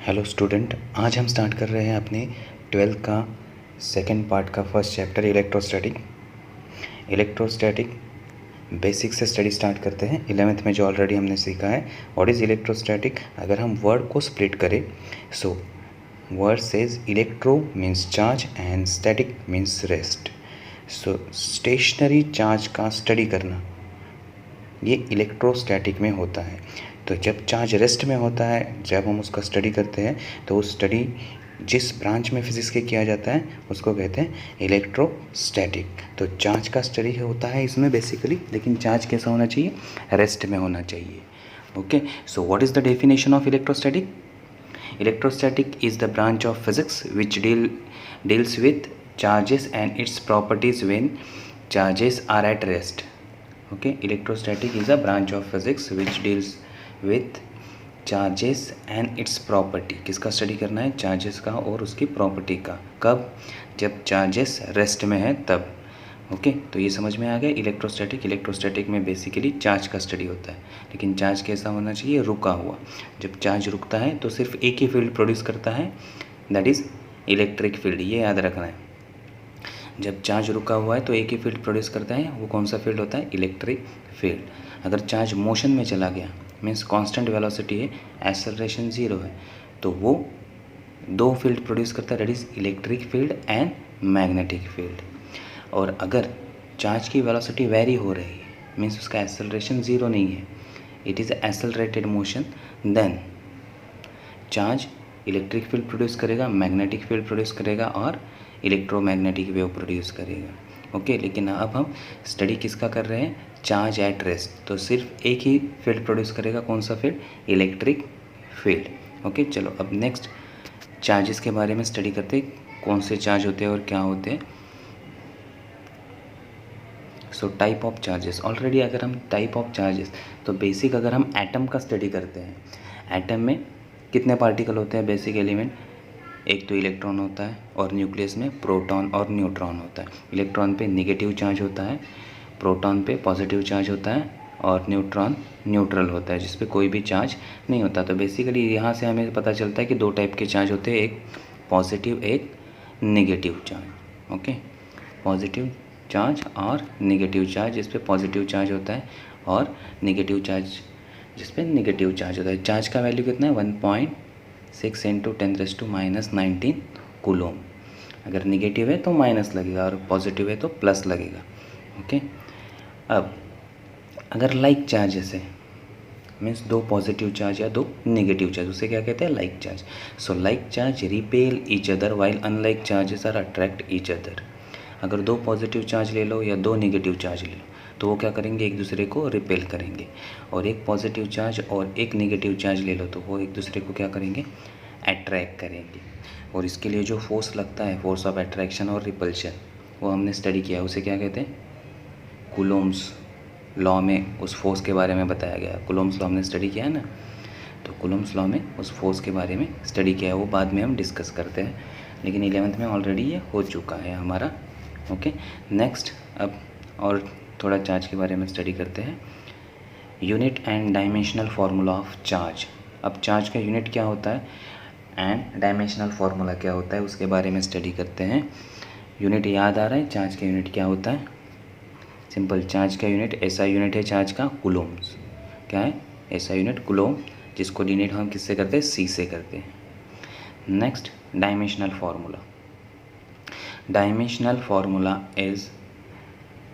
Hello student, आज हम start कर रहे हैं अपने 12th का सेकंड पार्ट का फर्स्ट चैप्टर इलेक्ट्रोस्टैटिक बेसिक से स्टडी स्टार्ट करते हैं। 11th में जो ऑलरेडी हमने सीखा है व्हाट इज़ इलेक्ट्रोस्टैटिक। अगर हम वर्ड को स्प्लिट करें so word says electro means charge and static means rest. So stationary charge का स्टडी करना ये इलेक्ट्रोस्टैटिक में होता है। तो जब चार्ज रेस्ट में होता है, जब हम उसका स्टडी करते हैं तो उस स्टडी जिस ब्रांच में फिजिक्स के किया जाता है उसको कहते हैं इलेक्ट्रोस्टैटिक। तो चार्ज का स्टडी होता है इसमें बेसिकली, लेकिन चार्ज कैसा होना चाहिए? रेस्ट में होना चाहिए। Okay, so what is the definition of electrostatic? Electrostatic is the branch of physics which deals with charges and its properties when charges are at rest. Okay, electrostatic is a branch of physics which deals with charges and its property. किसका study करना है? Charges का और उसकी property का। कब? जब charges rest में है तब। ओके, तो ये समझ में आ गया इलेक्ट्रोस्टैटिक में बेसिकली चार्ज का स्टडी होता है, लेकिन चार्ज कैसा होना चाहिए? रुका हुआ। जब चार्ज रुकता है तो सिर्फ एक ही फील्ड प्रोड्यूस करता है, दैट इज़ इलेक्ट्रिक फील्ड। ये याद रखना है। जब चार्ज रुका हुआ है तो एक ही फील्ड प्रोड्यूस करता है, वो कौन सा फील्ड होता है? Electric field. अगर चार्ज मोशन में चला गया मीन्स कांस्टेंट वेलोसिटी है, एक्सेलरेशन 0 है, तो वो दो फील्ड प्रोड्यूस करता है, that is electric field and magnetic field. और अगर चार्ज की वेलोसिटी वेरी हो रही है मीन्स उसका एक्सेलरेशन 0 नहीं है, it is accelerated motion, then charge electric field produce करेगा, मैग्नेटिक फील्ड प्रोड्यूस करेगा और इलेक्ट्रोमैग्नेटिक वेव प्रोड्यूस करेगा। ओके, लेकिन अब हम स्टडी किसका कर रहे हैं? Charge at rest. तो सिर्फ एक ही फील्ड प्रोड्यूस करेगा, कौन सा फील्ड? Electric field. ओके, चलो अब नेक्स्ट चार्जेस के बारे में स्टडी करते हैं, कौन से चार्ज होते हैं और क्या होते हैं। So type of charges. Already अगर हम टाइप ऑफ चार्जेस तो बेसिक अगर हम एटम का स्टडी करते हैं, एटम में कितने पार्टिकल होते हैं? बेसिक एलिमेंट, एक तो इलेक्ट्रॉन होता है और न्यूक्लियस में प्रोटॉन और न्यूट्रॉन होता है। इलेक्ट्रॉन पे नेगेटिव चार्ज होता है, प्रोटॉन पे पॉजिटिव चार्ज होता है और न्यूट्रॉन न्यूट्रल होता है जिस पे कोई भी चार्ज नहीं होता। तो बेसिकली यहाँ से हमें पता चलता है कि दो टाइप के चार्ज होते हैं, एक पॉजिटिव एक negative charge. Okay, positive charge और नेगेटिव चार्ज, जिस पे पॉजिटिव चार्ज होता है, और नेगेटिव चार्ज जिस पे नेगेटिव चार्ज होता है। चार्ज का वैल्यू कितना है? 1.6 × 10⁻19 कूलोम। अगर नेगेटिव है तो माइनस लगेगा और पॉजिटिव है तो प्लस लगेगा। ओके, अब अगर लाइक चार्जेस है मीन्स दो पॉजिटिव चार्ज या दो नेगेटिव चार्ज, उसे क्या कहते हैं? Like charge. So like charge repel each other while unlike charges are attract each other. अगर दो पॉजिटिव चार्ज ले लो या दो नेगेटिव चार्ज ले लो तो वो क्या करेंगे? एक दूसरे को रिपेल करेंगे। और एक पॉजिटिव चार्ज और एक नेगेटिव चार्ज ले लो तो वो एक दूसरे को क्या करेंगे? अट्रैक्ट करेंगे। और इसके लिए जो फोर्स लगता है, फोर्स ऑफ अट्रैक्शन और रिपल्शन, वो हमने स्टडी किया है, उसे क्या कहते हैं? कूलोम्स लॉ में उस फोर्स के बारे में बताया गया। कूलोम्स लॉ हमने स्टडी किया है ना, तो कूलोम्स लॉ में उस फोर्स के बारे में स्टडी किया है, वो बाद में हम डिस्कस करते हैं, लेकिन 11th में ऑलरेडी ये हो चुका है हमारा। ओके, नेक्स्ट अब और थोड़ा चार्ज के बारे में स्टडी करते हैं। Unit and dimensional formula of charge. अब चार्ज का यूनिट क्या होता है एंड डायमेंशनल फार्मूला क्या होता है उसके बारे में स्टडी करते हैं। यूनिट याद आ रहा है? चार्ज का यूनिट क्या होता है? सिंपल, चार्ज का यूनिट ऐसा यूनिट है चार्ज का, कूलोम्स। क्या है? ऐसा यूनिट कूलोम, जिसको डिनोट हम किससे करते हैं? C से करते हैं। Next dimensional formula. Dimensional formula is,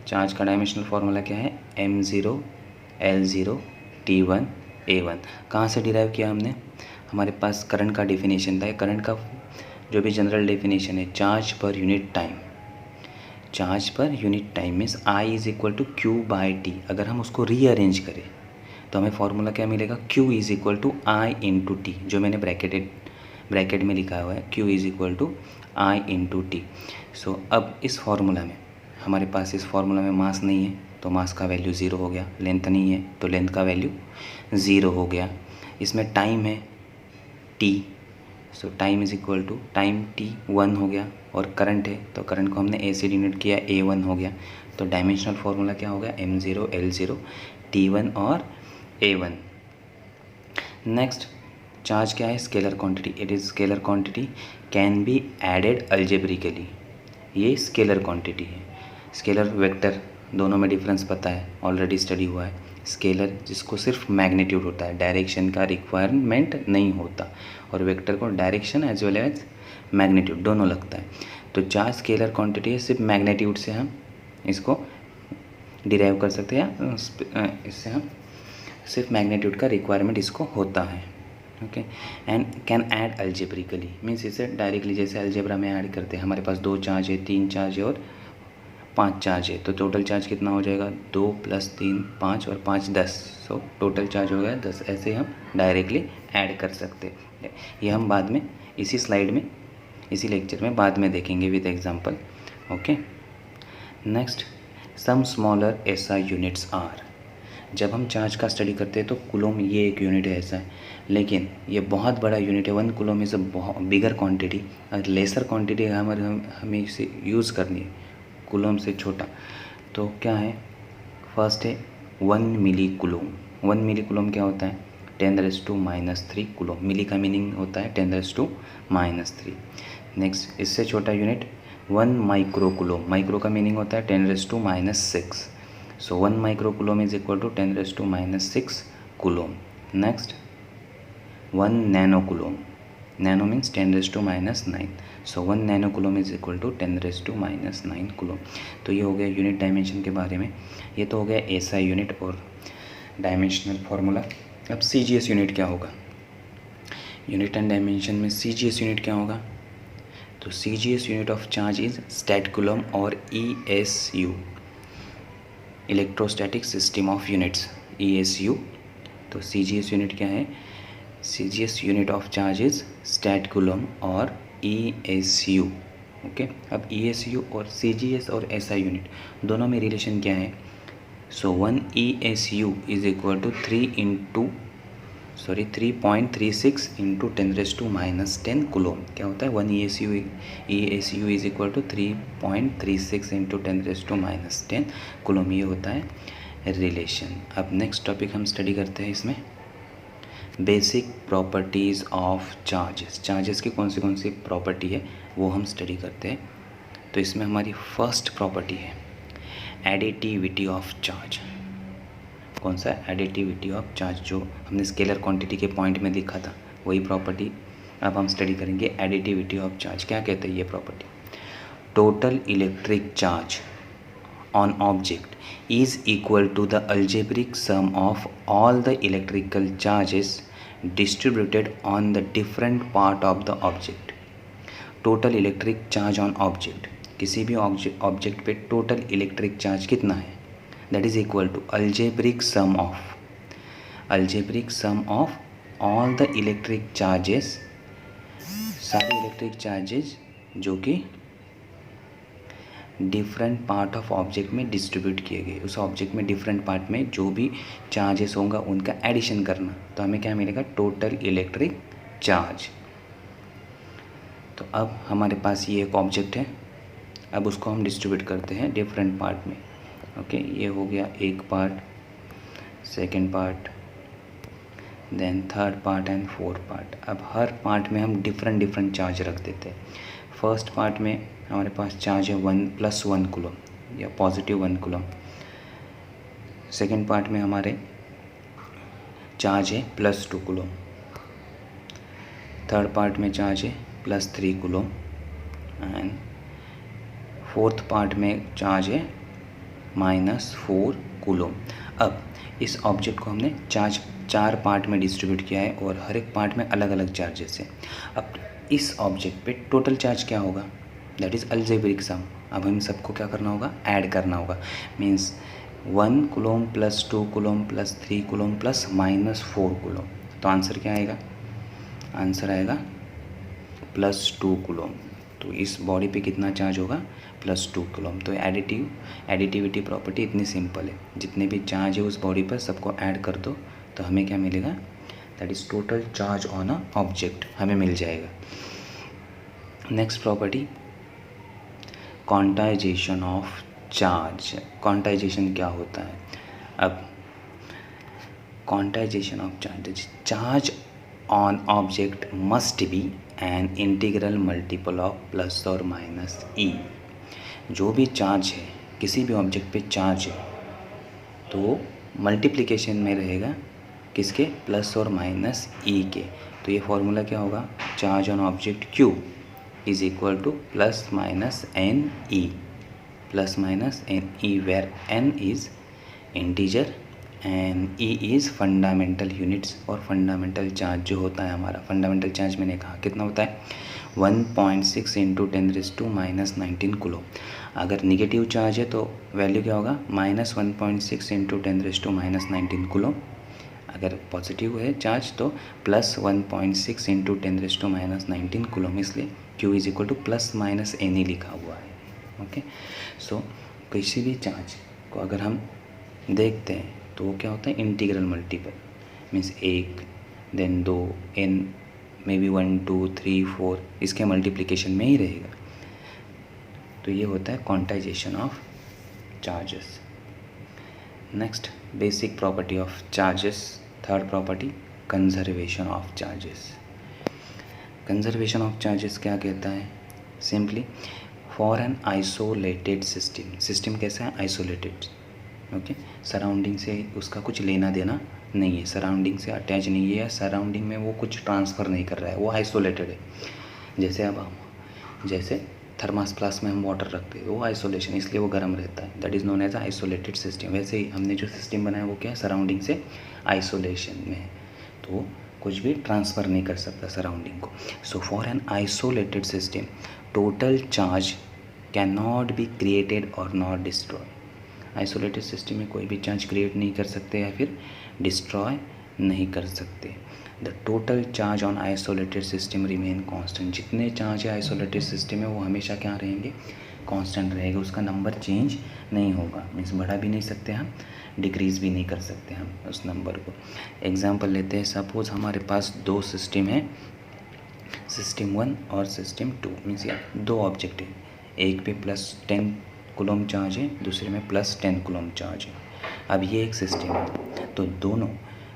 charge का डायमेंशनल फार्मूला क्या है? m0 l0 t1 a1। कहाँ से डिराइव किया हमने? हमारे पास करंट का डेफिनेशन था। करंट का जो भी जनरल डेफिनेशन है, charge per unit time. Charge per unit time means I is equal to Q/T। अगर हम उसको रीअरेंज करें तो हमें फार्मूला क्या मिलेगा? Q is equal to I × T, जो मैंने ब्रैकेट में लिखा हुआ है, Q is equal to I × T। So अब इस फार्मूला में हमारे पास, इस फार्मूला में मास नहीं है तो मास का वैल्यू 0 हो गया, लेंथ नहीं है तो लेंथ का वैल्यू 0 हो गया। इसमें टाइम है T, so time is equal to time T 1 हो गया, और करंट है तो करंट को हमने A से डिनोट किया, A1 हो गया। तो डायमेंशनल फार्मूला क्या हो गया? m0 l0 t1 और a1। नेक्स्ट चार्ज क्या है? Scalar quantity. It is scalar quantity can be added algebraically. ये स्केलर क्वांटिटी है। स्केलर वेक्टर दोनों में डिफरेंस पता है, ऑलरेडी स्टडी हुआ है। स्केलर जिसको सिर्फ मैग्नीट्यूड होता है, डायरेक्शन का रिक्वायरमेंट नहीं होता, और वेक्टर को direction as well as magnitude दोनों लगता है। तो चार्ज स्केलर क्वांटिटी है, सिर्फ मैग्नीट्यूड से हम इसको डिराइव कर सकते हैं, या इससे हम सिर्फ मैग्नीट्यूड का रिक्वायरमेंट इसको होता है। Okay, and can add algebraically means इसे डायरेक्टली जैसे अलजेब्रा में ऐड करते हैं। हमारे पास 2 चार्ज है, 3 चार्ज है और 5 चार्ज है, तो टोटल चार्ज कितना हो जाएगा? 2 + 3 5 और 5 10। सो टोटल चार्ज हो गया 10। ऐसे हम डायरेक्टली ऐड कर सकते हैं। ये हम बाद में इसी स्लाइड में, इसी लेक्चर में बाद में देखेंगे with example. Okay, next, some smaller SI units are. जब हम चार्ज का स्टडी करते हैं तो कूलम ये एक यूनिट है ऐसा है, लेकिन ये बहुत बड़ा यूनिट है। 1 कूलम इज़ अ बहुत बिगर क्वांटिटी, और लेसर क्वांटिटी हमें इसे यूज़ करनी है, कूलम से छोटा। तो क्या है? फर्स्ट है 1 मिली कूलम। 1 मिली कूलम क्या होता है? 10⁻³ कूलम। मिली का मीनिंग होता है 10⁻³ नेक्स्ट, इससे छोटा यूनिट 1 माइक्रो कूलम। माइक्रो का मीनिंग होता है 10⁻⁶। So 1 microcoulomb is equal to 10⁻⁶ coulomb. Next, 1 nanocoulomb. Nano means 10⁻⁹. So 1 nanocoulomb is equal to 10⁻⁹ coulomb. तो ये हो गया यूनिट डायमेंशन के बारे में। ये तो हो गया एसआई यूनिट और डायमेंशनल फार्मूला। अब सीजीएस यूनिट क्या होगा? यूनिट एंड डायमेंशन में सीजीएस यूनिट क्या होगा? तो CGS unit of charge is statcoulomb और ESU, electrostatic system of units, ESU। तो CGS यूनिट क्या है? CGS unit of charge is statcoulomb और ESU। ओके, अब ESU और CGS और SI यूनिट दोनों में रिलेशन क्या है? So 1 ESU is equal to 3.36 into 10⁻⁻10 coulomb. क्या होता है? 1 ESU is equal to 3.36 into 10⁻⁻10 coulomb. ये होता है रिलेशन। अब नेक्स्ट टॉपिक हम स्टडी करते हैं इसमें, basic properties of charges. Charges की कौन सी प्रॉपर्टी है वो हम स्टडी करते हैं। तो इसमें हमारी फर्स्ट प्रॉपर्टी है एडिटिविटी ऑफ चार्ज। कौन सा? एडिटिविटी ऑफ चार्ज, जो हमने स्केलर क्वांटिटी के पॉइंट में लिखा था वही प्रॉपर्टी अब हम स्टडी करेंगे। एडिटिविटी ऑफ चार्ज क्या कहते हैं ये property? Total electric charge on object is equal to the algebraic sum of all the electrical charges distributed on the different part of the object. Total electric charge on object, किसी भी object पे total electric charge कितना है? That is equal to algebraic sum of all the electric charges, सारे electric charges जो कि different part of object में distribute किए गए। उस ऑब्जेक्ट में डिफरेंट पार्ट में जो भी चार्जेस होंगे उनका एडिशन करना, तो हमें क्या मिलेगा? Total electric charge. तो अब हमारे पास ये एक ऑब्जेक्ट है, अब उसको हम डिस्ट्रीब्यूट करते हैं डिफरेंट पार्ट में। ओके, ये हो गया एक part, second part, then third part and fourth part. अब हर पार्ट में हम डिफरेंट चार्ज रख देते हैं। फर्स्ट पार्ट में हमारे पास चार्ज है 1+1 कूलम या +1 कूलम। सेकंड पार्ट में हमारे चार्ज है +2 कूलम। थर्ड पार्ट में चार्ज है +3 कूलम एंड फोर्थ पार्ट में चार्ज है -4 कूलम। अब इस ऑब्जेक्ट को हमने चार पार्ट में डिस्ट्रीब्यूट किया है और हर एक पार्ट में अलग अलग चार्जेस हैं। अब इस ऑब्जेक्ट पे टोटल चार्ज क्या होगा? दैट इज़ अलजेब्रिक सम। अब हम सबको क्या करना होगा? ऐड करना होगा। Means 1 coulomb +2 coulomb +3 coulomb +-4 coulomb. तो आंसर क्या आएगा? आंसर आएगा +2 कूलम। तो इस बॉडी पे कितना चार्ज होगा? +2 कूलम। तो एडिटिविटी प्रॉपर्टी इतनी सिंपल है, जितने भी चार्ज है उस बॉडी पर सबको ऐड कर दो तो हमें क्या मिलेगा? That is total charge on a object हमें मिल जाएगा। Next property, quantization of charge. Quantization क्या होता है? अब quantization of charge on object must be an integral multiple of plus और माइनस ई। जो भी चार्ज है, किसी भी ऑब्जेक्ट पे चार्ज है तो मल्टीप्लिकेशन में रहेगा किसके, प्लस और माइनस ई के। तो ये फॉर्मूला क्या होगा, charge on object Q is equal to plus minus n e, plus minus n e, where n is integer and e is fundamental units. और फंडामेंटल चार्ज जो होता है हमारा, फंडामेंटल चार्ज मैंने कहा कितना होता है, 1.6 इंटू 10⁻⁻19 कूलम। अगर निगेटिव चार्ज है तो वैल्यू क्या होगा, -1.6 इंटू 10⁻⁻19 कूलम। अगर पॉजिटिव है चार्ज तो +1.6 इंटू 10⁻⁻19 कूलम, इसलिए Q is equal to plus minus n ही लिखा हुआ है। ओके, सो किसी भी चार्ज को अगर हम देखते हैं तो वो क्या होता है, integral multiple, means 1 then 2 n may be 1 2 3 4 इसके मल्टीप्लिकेशन में ही रहेगा। तो ये होता है quantization of charges. Next, basic property of charges. Third property, conservation of charges. Conservation of charges क्या कहता है, simply for an isolated system. System कैसा है, आइसोलेटेड। ओके, सराउंडिंग से उसका कुछ लेना देना नहीं है, सराउंडिंग से अटैच नहीं है, या सराउंडिंग में वो कुछ ट्रांसफ़र नहीं कर रहा है, वो आइसोलेटेड है। जैसे अब हम, जैसे थर्मास फ्लास्क में हम वाटर रखते हैं, वो आइसोलेशन, इसलिए वो गर्म रहता है, that is known as isolated system. वैसे ही हमने जो सिस्टम बनाया वो क्या है, सराउंडिंग से आइसोलेशन में है, तो कुछ भी ट्रांसफ़र नहीं कर सकता सराउंडिंग को। So for an isolated system total charge can not be created और नॉट डिस्ट्रॉय। आइसोलेटेड सिस्टम में कोई भी चार्ज क्रिएट नहीं कर सकते या फिर डिस्ट्रॉय नहीं कर सकते। The total charge on isolated system remain constant. जितने चार्ज है आइसोलेटेड सिस्टम में वो हमेशा क्या रहेंगे, कांस्टेंट रहेगा, उसका नंबर चेंज नहीं होगा, मीन्स बढ़ा भी नहीं सकते हम, डिक्रीज़ भी नहीं कर सकते हम उस नंबर को। एग्जांपल लेते हैं, सपोज़ हमारे पास दो सिस्टम है, सिस्टम 1 और सिस्टम 2, मीन्स या दो ऑब्जेक्ट है, एक पे +10 कूलम चार्ज है, दूसरे में +10 कूलम चार्ज है। अब ये एक सिस्टम है, तो दोनों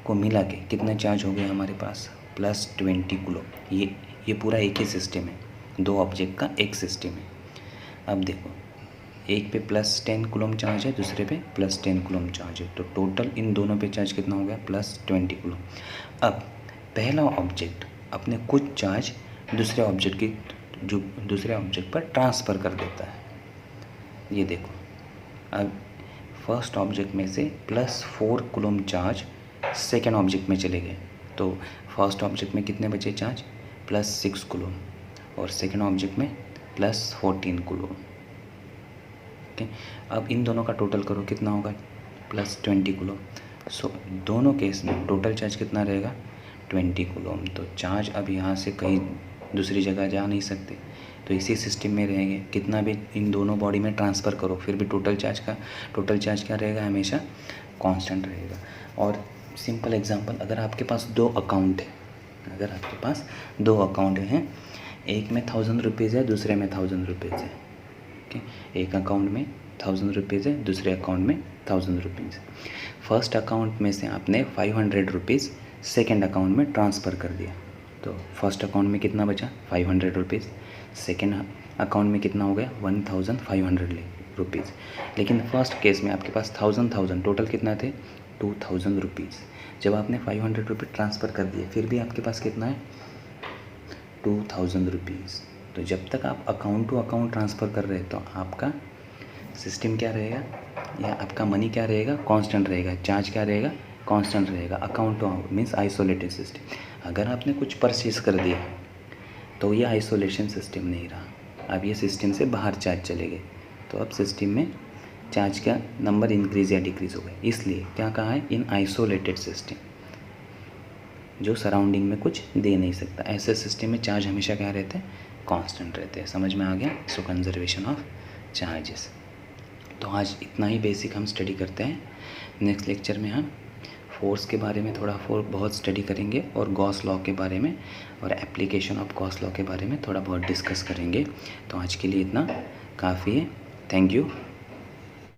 को मिला के कितना चार्ज हो गया हमारे पास, +20 कूलम। ये पूरा एक ही सिस्टम है, दो ऑब्जेक्ट का एक सिस्टम है। अब देखो, एक पे +10 कूलम चार्ज है, दूसरे पे +10 कूलम चार्ज है, तो टोटल इन दोनों पे चार्ज कितना हो गया, +20 कूलम। अब पहला ऑब्जेक्ट अपने कुछ चार्ज दूसरे ऑब्जेक्ट की, जो दूसरे ऑब्जेक्ट पर ट्रांसफ़र कर देता है। ये देखो, अब फर्स्ट ऑब्जेक्ट में से +4 कूलम चार्ज सेकेंड ऑब्जेक्ट में चले गए, तो फर्स्ट ऑब्जेक्ट में कितने बचे चार्ज, +6 कूलम, और सेकेंड ऑब्जेक्ट में +14 कूलम। ओके, अब इन दोनों का टोटल करो, कितना होगा, +20 कूलम। सो दोनों केस में टोटल चार्ज कितना रहेगा, 20 कूलम। तो चार्ज अब यहाँ से कहीं दूसरी जगह जा नहीं सकते, तो इसी सिस्टम में रहेंगे। कितना भी इन दोनों बॉडी में ट्रांसफ़र करो, फिर भी टोटल चार्ज क्या रहेगा, हमेशा कांस्टेंट रहेगा। और सिंपल एग्जांपल, अगर आपके पास दो अकाउंट हैं, एक में 1000 रुपीज़ है, दूसरे में 1000 रुपीज़ है। ओके, एक अकाउंट में 1000 रुपीज़ है, दूसरे अकाउंट में 1000 रुपीज़। फर्स्ट अकाउंट में से आपने 500 रुपीज़ सेकेंड अकाउंट में ट्रांसफ़र कर दिया, तो फर्स्ट अकाउंट में कितना बचा, 500 रुपीज़, सेकेंड अकाउंट में कितना हो गया, 1500 रुपीज़। लेकिन फर्स्ट केस में आपके पास 1000 टोटल कितना थे, 2000 रुपीज़। जब आपने 500 रुपीज़ ट्रांसफ़र कर दिए, फिर भी आपके पास कितना है, 2000 रुपीज़। तो जब तक आप अकाउंट टू अकाउंट ट्रांसफ़र कर रहे हैं तो आपका सिस्टम क्या रहेगा, या आपका मनी क्या रहेगा, कांस्टेंट रहेगा, चार्ज क्या रहेगा, कांस्टेंट रहेगा। Account to account means isolated system. अगर आपने कुछ परचेज कर दिया तो ये आइसोलेशन सिस्टम नहीं रहा, अब ये सिस्टम से बाहर चार्ज चले गए, तो अब सिस्टम में चार्ज का नंबर इंक्रीज़ या डिक्रीज़ हो गए। इसलिए क्या कहा है, इन आइसोलेटेड सिस्टम, जो सराउंडिंग में कुछ दे नहीं सकता, ऐसे सिस्टम में चार्ज हमेशा क्या रहते हैं, कांस्टेंट रहते हैं। समझ में आ गया। सो कंजर्वेशन ऑफ चार्जेस। तो आज इतना ही बेसिक हम स्टडी करते हैं। नेक्स्ट लेक्चर में हम फोर्स के बारे में थोड़ा बहुत स्टडी करेंगे, और गॉस लॉ के बारे में और एप्लीकेशन ऑफ गॉस लॉ के बारे में थोड़ा बहुत डिस्कस करेंगे। तो आज के लिए इतना काफ़ी है। Thank you.